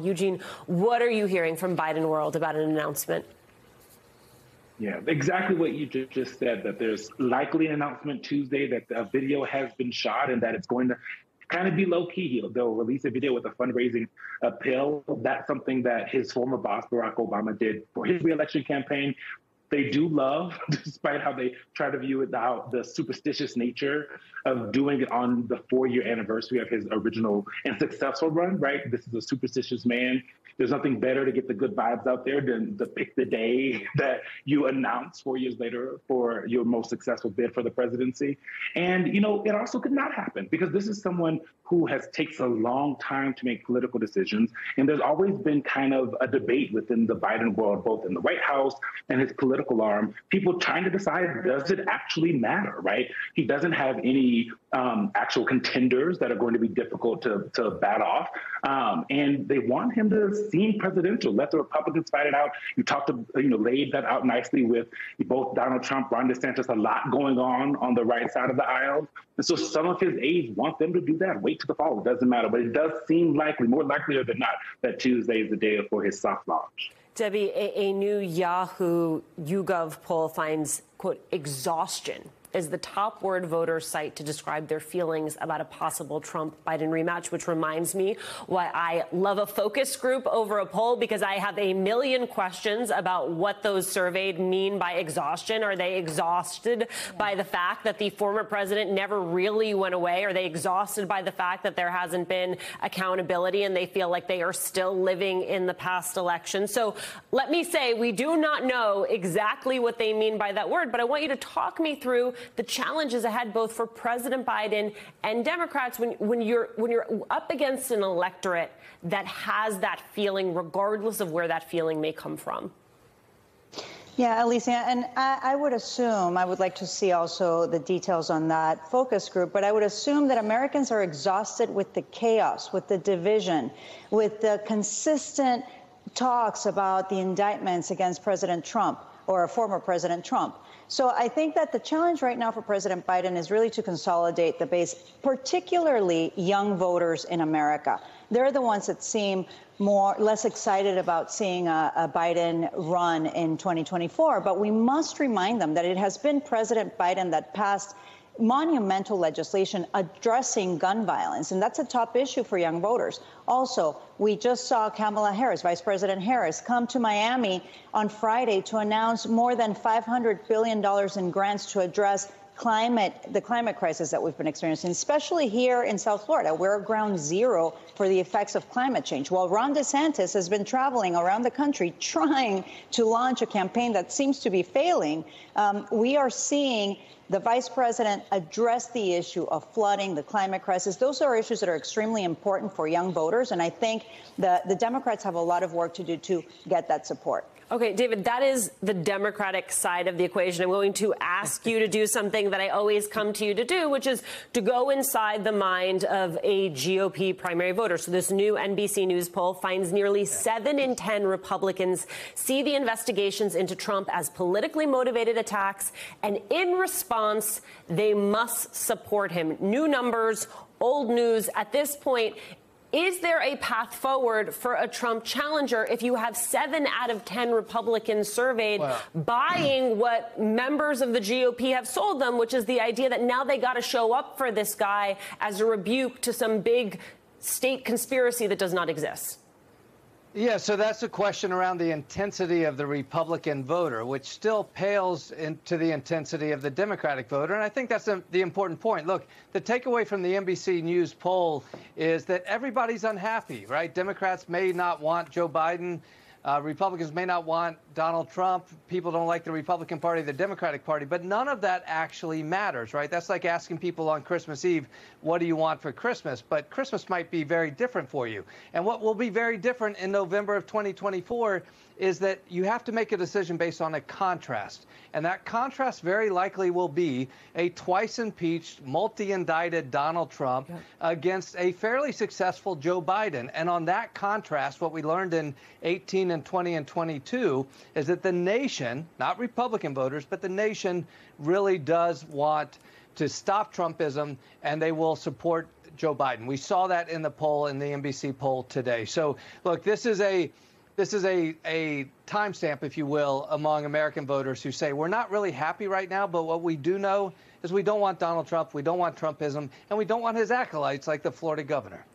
Eugene, what are you hearing from Biden world about an announcement? Yeah, exactly what you just said, that there's likely an announcement Tuesday, that a video has been shot and that it's going to kind of be low key. They'll release a video with a fundraising appeal. That's something that his former boss, Barack Obama, did for his reelection campaign. They do love, despite how they try to view it, the superstitious nature of doing it on the 4-year anniversary of his original and successful run, right? This is a superstitious man. There's nothing better to get the good vibes out there than to pick the day that you announce 4 years later for your most successful bid for the presidency. And, you know, it also could not happen because this is someone who takes a long time to make political decisions. And there's always been kind of a debate within the Biden world, both in the White House and his political arm, people trying to decide, does it actually matter, right? He doesn't have any actual contenders that are going to be difficult to bat off. And they want him to seem presidential. Let the Republicans fight it out. You laid that out nicely with both Donald Trump, Ron DeSantis, a lot going on the right side of the aisle. And so some of his aides want them to do that. Wait till the fall. It doesn't matter. But it does seem likely, more likelier than not, that Tuesday is the day for his soft launch. Debbie, a new Yahoo YouGov poll finds, quote, exhaustion is the top word voters cite to describe their feelings about a possible Trump-Biden rematch, which reminds me why I love a focus group over a poll, because I have a million questions about what those surveyed mean by exhaustion. Are they exhausted by the fact that the former president never really went away? Are they exhausted by the fact that there hasn't been accountability and they feel like they are still living in the past election? So let me say, we do not know exactly what they mean by that word, but I want you to talk me through the challenges ahead, both for President Biden and Democrats, when you're up against an electorate that has that feeling, regardless of where that feeling may come from. Yeah, Alicia, and I would assume, I would like to see also the details on that focus group, but I would assume that Americans are exhausted with the chaos, with the division, with the consistent talks about the indictments against President Trump or former President Trump. So I think that the challenge right now for President Biden is really to consolidate the base, particularly young voters in America. They're the ones that seem less excited about seeing a Biden run in 2024. But we must remind them that it has been President Biden that passed monumental legislation addressing gun violence, and that's a top issue for young voters. Also, we just saw Kamala Harris, Vice President Harris, come to Miami on Friday to announce more than $500 billion in grants to address the climate crisis that we've been experiencing, especially here in South Florida. We're ground zero for the effects of climate change. While Ron DeSantis has been traveling around the country trying to launch a campaign that seems to be failing, we are seeing the vice president address the issue of flooding, the climate crisis. Those are issues that are extremely important for young voters, and I think the Democrats have a lot of work to do to get that support. Okay, David, that is the Democratic side of the equation. I'm going to ask you to do something that I always come to you to do, which is to go inside the mind of a GOP primary voter. So this new NBC News poll finds nearly 7 in 10 Republicans see the investigations into Trump as politically motivated attacks, and in response, they must support him. New numbers, old news. At this point, is there a path forward for a Trump challenger if you have 7 out of 10 Republicans surveyed buying what members of the GOP have sold them, which is the idea that now they got to show up for this guy as a rebuke to some big state conspiracy that does not exist? Yeah, so that's a question around the intensity of the Republican voter, which still pales into the intensity of the Democratic voter. And I think that's the important point. Look, the takeaway from the NBC News poll is that everybody's unhappy, right? Democrats may not want Joe Biden. Republicans may not want Donald Trump. People don't like the Republican Party, the Democratic Party, but none of that actually matters, right? That's like asking people on Christmas Eve, what do you want for Christmas? But Christmas might be very different for you. And what will be very different in November of 2024 is that you have to make a decision based on a contrast. And that contrast very likely will be a twice-impeached, multi-indicted Donald Trump against a fairly successful Joe Biden. And on that contrast, what we learned in 18 and 20 and 22 is that the nation, not Republican voters, but the nation really does want to stop Trumpism, and they will support Joe Biden. We saw that in the poll, in the NBC poll today. So, look, this is a timestamp, if you will, among American voters who say we're not really happy right now, but what we do know is we don't want Donald Trump, we don't want Trumpism, and we don't want his acolytes like the Florida governor.